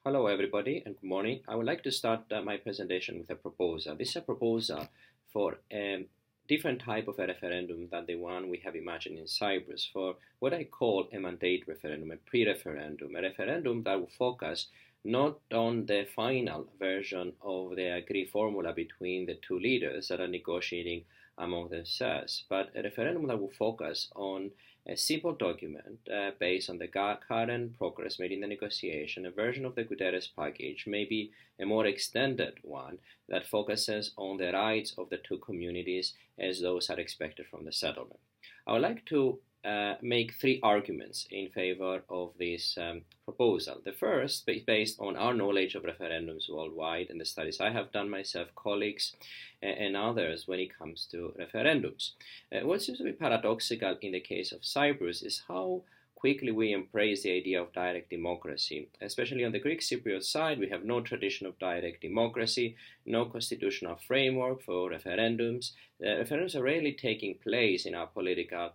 Hello, everybody, and good morning. I would like to start my presentation with a proposal. This is a proposal for a different type of a referendum than the one we have imagined in Cyprus, for what I call a mandate referendum, a pre-referendum, a referendum that will focus not on the final version of the agreed formula between the two leaders that are negotiating among themselves, but a referendum that will focus on a simple document based on the current progress made in the negotiation, a version of the Guterres package, maybe a more extended one that focuses on the rights of the two communities as those are expected from the settlement. I would like to make three arguments in favor of this proposal. The first is based on our knowledge of referendums worldwide and the studies I have done myself, colleagues, and others when it comes to referendums. What seems to be paradoxical in the case of Cyprus is how quickly we embrace the idea of direct democracy. Especially on the Greek Cypriot side, we have no tradition of direct democracy, no constitutional framework for referendums. Referendums are rarely taking place in our political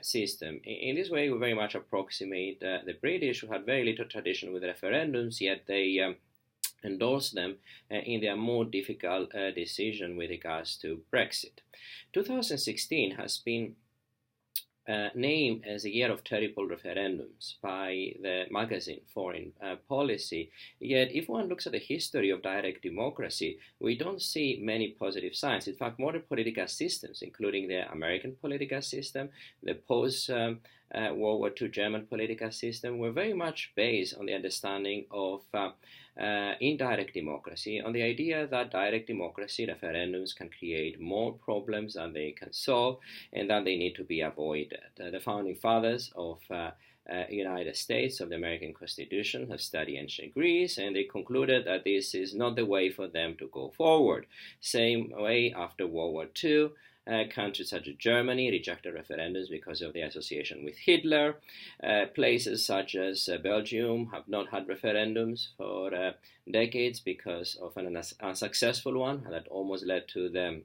system. In this way, we very much approximate the British, who had very little tradition with referendums, yet they endorsed them in their more difficult decision with regards to Brexit. 2016 has been named as a year of terrible referendums by the magazine Foreign Policy. Yet, if one looks at the history of direct democracy, we don't see many positive signs. In fact, modern political systems, including the American political system, the post-World War II German political system, were very much based on the understanding of indirect democracy, on the idea that direct democracy, referendums, can create more problems than they can solve and that they need to be avoided. The founding fathers of United States, of the American Constitution, have studied ancient Greece, and they concluded that this is not the way for them to go forward. Same way after World War II. Countries such as Germany rejected referendums because of the association with Hitler. Places such as Belgium have not had referendums for decades because of an unsuccessful one that almost led to the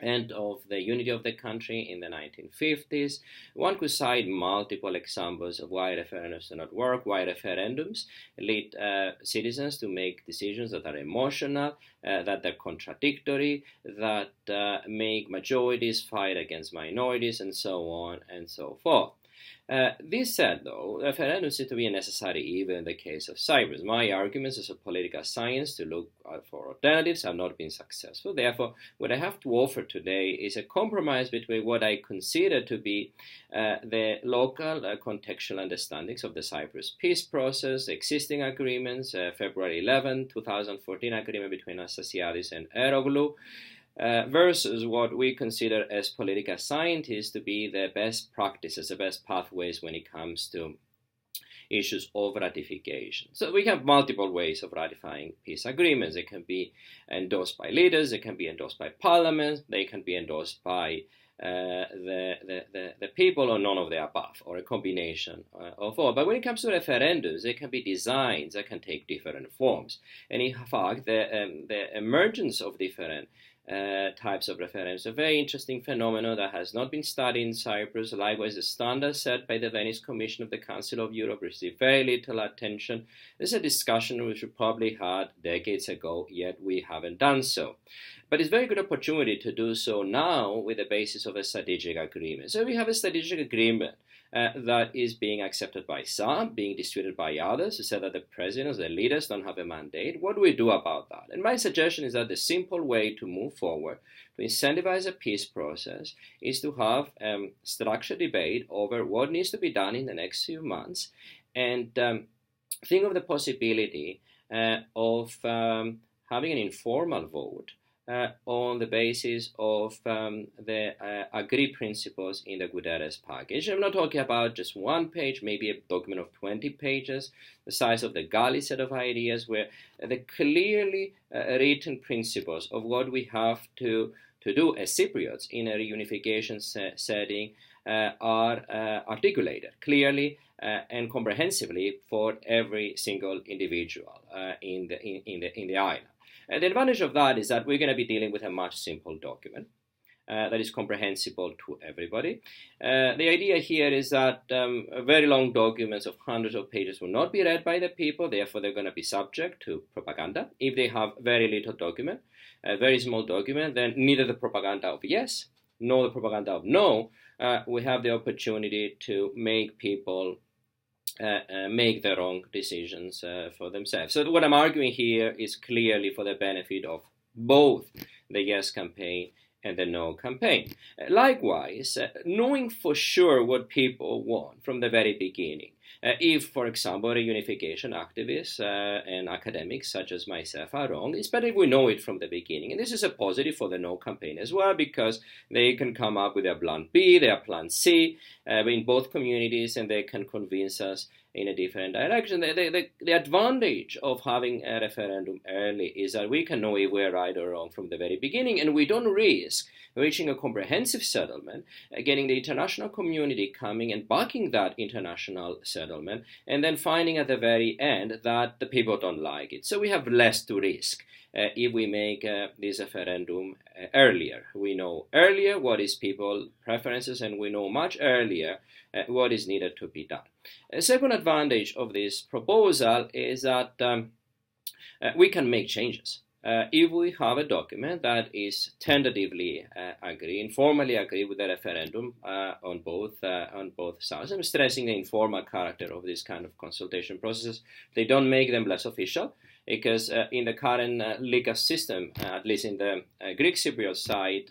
end of the unity of the country in the 1950s. One could cite multiple examples of why referendums do not work, why referendums lead citizens to make decisions that are emotional, that they're contradictory, that make majorities fight against minorities, and so on and so forth. This said, though, referendums seem to be a necessary evil in the case of Cyprus. My arguments as a political science to look for alternatives have not been successful. Therefore, what I have to offer today is a compromise between what I consider to be the local contextual understandings of the Cyprus peace process, existing agreements, February 11, 2014 agreement between Loizides and Eroglu, versus what we consider as political scientists to be the best practices, the best pathways when it comes to issues of ratification. So we have multiple ways of ratifying peace agreements. They can be endorsed by leaders, they can be endorsed by parliaments, they can be endorsed by the people, or none of the above, or a combination of all. But when it comes to referendums, they can be designs that can take different forms. And in fact, the emergence of different types of referendums, a very interesting phenomenon that has not been studied in Cyprus. Likewise, the standard set by the Venice Commission of the Council of Europe received very little attention. This is a discussion which we probably had decades ago, yet we haven't done so. But it's a very good opportunity to do so now with the basis of a strategic agreement. So we have a strategic agreement that is being accepted by some, being disputed by others, who say that the presidents, the leaders don't have a mandate. What do we do about that? And my suggestion is that the simple way to move forward, to incentivize a peace process, is to have structured debate over what needs to be done in the next few months, and think of the possibility of having an informal vote on the basis of the agreed principles in the Guterres package. I'm not talking about just one page, maybe a document of 20 pages, the size of the Gali set of ideas, where the clearly written principles of what we have to do as Cypriots in a reunification setting are articulated clearly and comprehensively for every single individual in the island. The advantage of that is that we're going to be dealing with a much simple document. that is comprehensible to everybody. The idea here is that very long documents of hundreds of pages will not be read by the people, therefore they're going to be subject to propaganda. If they have very little document, a very small document, then neither the propaganda of yes nor the propaganda of no, we have the opportunity to make people make the wrong decisions for themselves. So what I'm arguing here is clearly for the benefit of both the yes campaign and the no campaign. Likewise, knowing for sure what people want from the very beginning. If, for example, reunification activists and academics such as myself are wrong, it's better if we know it from the beginning. And this is a positive for the no campaign as well, because they can come up with their plan B, their plan C in both communities, and they can convince us in a different direction. The advantage of having a referendum early is that we can know if we're right or wrong from the very beginning, and we don't risk reaching a comprehensive settlement, getting the international community coming and backing that international settlement, and then finding at the very end that the people don't like it. So we have less to risk if we make this referendum earlier. We know earlier what is people's preferences, and we know much earlier what is needed to be done. A second advantage of this proposal is that we can make changes. If we have a document that is tentatively informally agree with the referendum on both sides, I'm stressing the informal character of this kind of consultation processes. They don't make them less official, because in the current legal system, at least in the Greek Cypriot side,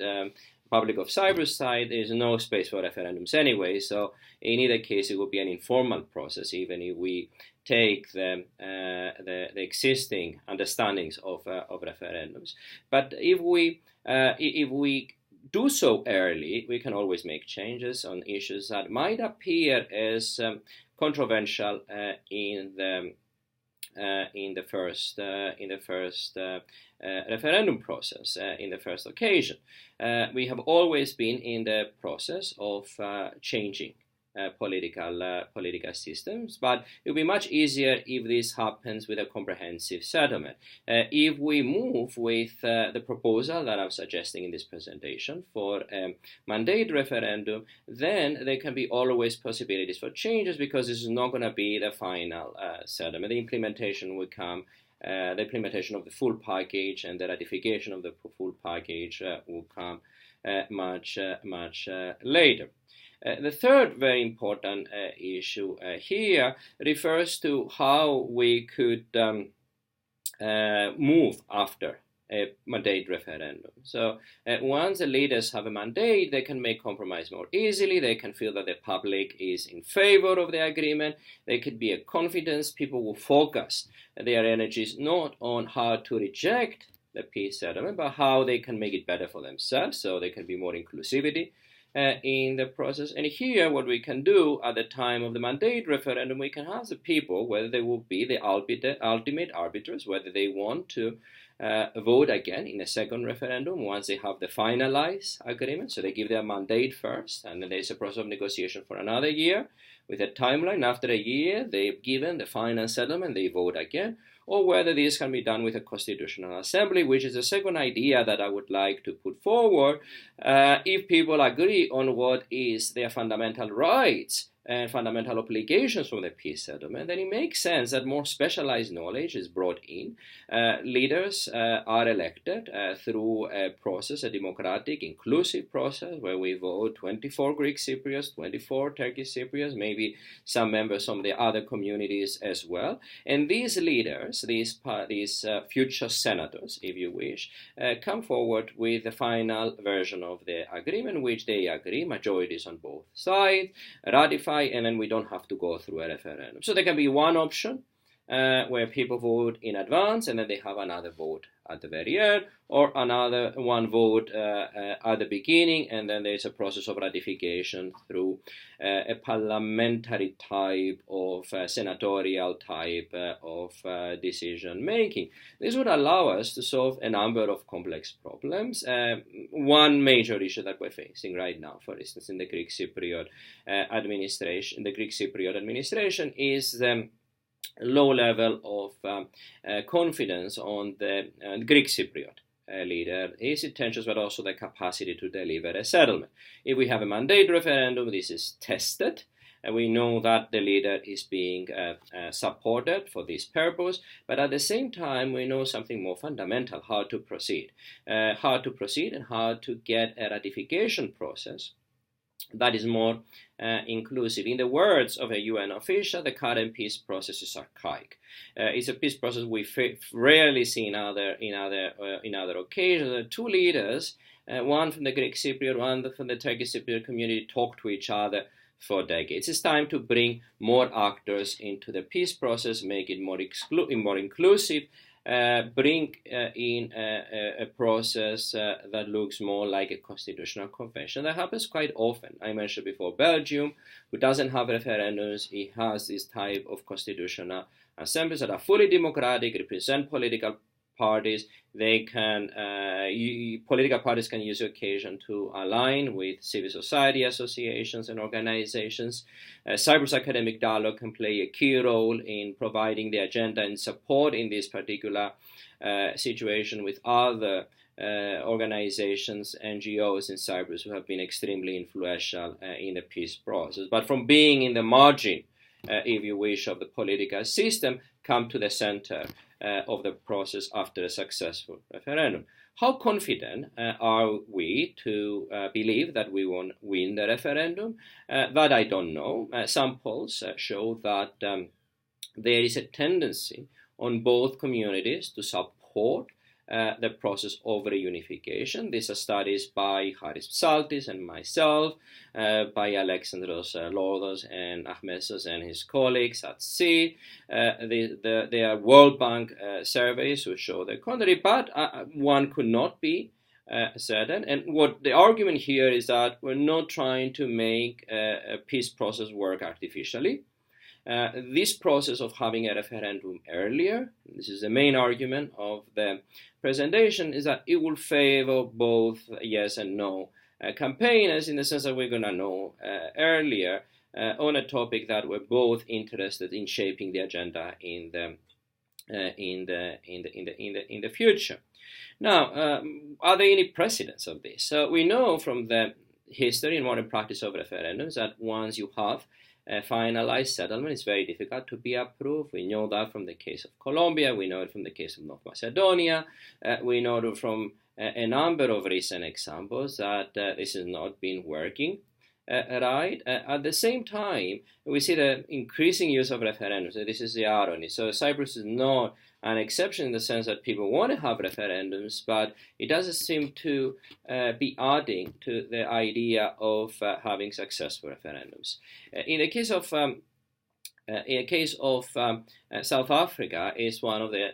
Republic of Cyprus side, there is no space for referendums anyway. So in either case, it will be an informal process, even if we take the existing understandings of referendums. But if we do so early, we can always make changes on issues that might appear as controversial in the first referendum process, in the first occasion. We have always been in the process of changing political systems, but it will be much easier if this happens with a comprehensive settlement. If we move with the proposal that I'm suggesting in this presentation for a mandate referendum, then there can be always possibilities for changes, because this is not going to be the final settlement. The implementation will come. The implementation of the full package and the ratification of the full package will come much later. The third very important issue here refers to how we could move after a mandate referendum. So once the leaders have a mandate, they can make compromise more easily. They can feel that the public is in favor of the agreement. There could be a confidence. People will focus their energies not on how to reject the peace settlement, but how they can make it better for themselves, so there can be more inclusivity in the process. And here, what we can do at the time of the mandate referendum, we can ask the people whether they will be the ultimate arbiters, whether they want to vote again in a second referendum once they have the finalized agreement. So they give their mandate first, and then there's a process of negotiation for another year with a timeline. After a year, they've given the final settlement, they vote again, or whether this can be done with a constitutional assembly, which is the second idea that I would like to put forward. If people agree on what is their fundamental rights and fundamental obligations from the peace settlement, then it makes sense that more specialized knowledge is brought in. Leaders are elected through a process, a democratic, inclusive process, where we vote 24 Greek Cypriots, 24 Turkish Cypriots, maybe some members from the other communities as well. And these leaders, these future senators, if you wish, come forward with the final version of the agreement, which they agree, majorities on both sides, ratify, and then we don't have to go through a referendum. So there can be one option where people vote in advance, and then they have another vote at the very end, or another one vote at the beginning, and then there's a process of ratification through a parliamentary type of senatorial type of decision making. This would allow us to solve a number of complex problems. One major issue that we're facing right now, for instance, in the Greek Cypriot administration, is the low level of confidence on the Greek Cypriot leader, his intentions, but also the capacity to deliver a settlement. If we have a mandate referendum, this is tested. And we know that the leader is being supported for this purpose, but at the same time, we know something more fundamental: how to proceed, and how to get a ratification process that is more inclusive. In the words of a UN official, the current peace process is archaic. It's a peace process we rarely see in other occasions. Two leaders, one from the Greek Cypriot, one from the Turkish Cypriot community, talk to each other for decades. It's time to bring more actors into the peace process, make it more inclusive, bring in a process that looks more like a constitutional convention. That happens quite often. I mentioned before Belgium, who doesn't have referendums. It has this type of constitutional assemblies that are fully democratic, represent political parties. They can political parties can use the occasion to align with civil society associations and organizations. Cyprus Academic Dialogue can play a key role in providing the agenda and support in this particular situation with other organizations, NGOs in Cyprus who have been extremely influential in the peace process. But from being in the margin, if you wish, of the political system, come to the center of the process after a successful referendum. How confident are we to believe that we won't win the referendum? That I don't know. Some polls show that there is a tendency on both communities to support the process of reunification. These are studies by Haris Psaltis and myself, by Alexandros Loizides and Ahmesos and his colleagues at SEA. There are World Bank surveys who show the contrary, but one could not be certain. And what the argument here is that we're not trying to make a peace process work artificially. This process of having a referendum earlier, this is the main argument of the presentation, is that it will favor both yes and no campaigners, in the sense that we're going to know earlier on a topic that we're both interested in shaping the agenda in the future. Now, are there any precedents of this? So we know from the history and modern practice of referendums that once you have a finalized settlement, it's very difficult to be approved. We know that from the case of Colombia. We know it from the case of North Macedonia. We know it from a number of recent examples that this has not been working right. At the same time, we see the increasing use of referendums. This is the irony. So Cyprus is not an exception in the sense that people want to have referendums, but it doesn't seem to be adding to the idea of having successful referendums. In the case of South Africa, is one of the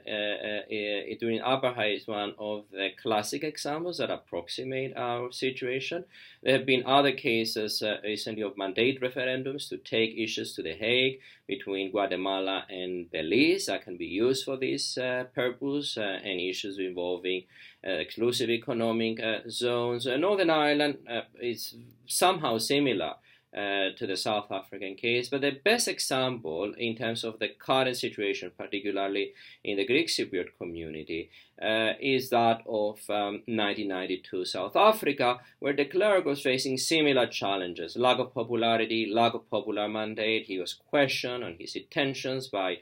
during apartheid is one of the classic examples that approximate our situation. There have been other cases recently of mandate referendums to take issues to The Hague between Guatemala and Belize that can be used for this purpose, and issues involving exclusive economic zones. Northern Ireland is somehow similar to the South African case, but the best example in terms of the current situation, particularly in the Greek Cypriot community, is that of 1992 South Africa, where de Klerk was facing similar challenges: lack of popularity, lack of popular mandate. He was questioned on his intentions by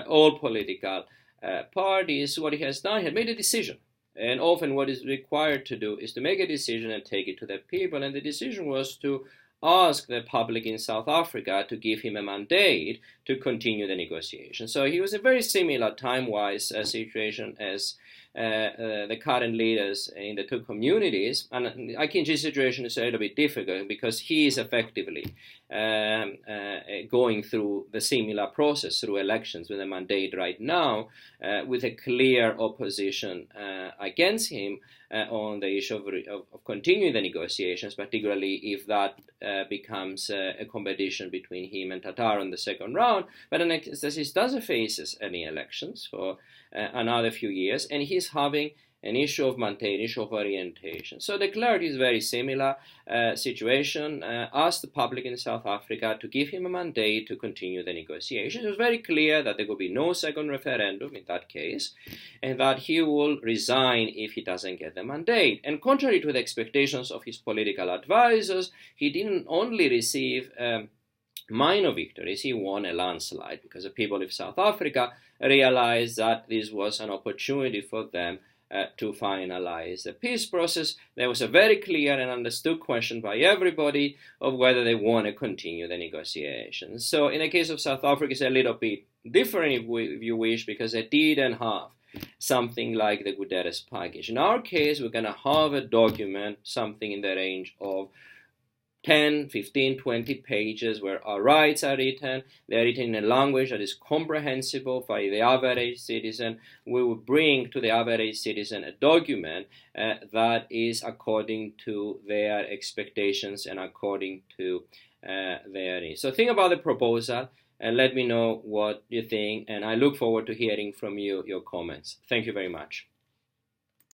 all political parties. What he has done, he had made a decision. And often what is required to do is to make a decision and take it to the people. And the decision was to ask the public in South Africa to give him a mandate to continue the negotiation. So he was a very similar time-wise situation as the current leaders in the two communities. And Akinji's situation is a little bit difficult because he is effectively going through the similar process through elections with a mandate right now, with a clear opposition against him on the issue of continuing the negotiations, particularly if that becomes a competition between him and Tatar in the second round. But Anastasis doesn't face any elections for another few years, and he's having an issue of maintain, issue of orientation. So the clergy is very similar situation, asked the public in South Africa to give him a mandate to continue the negotiations. It was very clear that there would be no second referendum in that case, and that he will resign if he doesn't get the mandate. And contrary to the expectations of his political advisors, he didn't only receive minor victories, he won a landslide, because the people of South Africa realized that this was an opportunity for them to finalize the peace process. There was a very clear and understood question by everybody of whether they want to continue the negotiations. So in the case of South Africa, it's a little bit different, if you wish, because they didn't have something like the Guterres package. In our case, we're going to have a document, something in the range of 10, 15, 20 pages where our rights are written. They're written in a language that is comprehensible by the average citizen. We will bring to the average citizen a document that is according to their expectations and according to their needs. So think about the proposal and let me know what you think, and I look forward to hearing from you your comments. Thank you very much.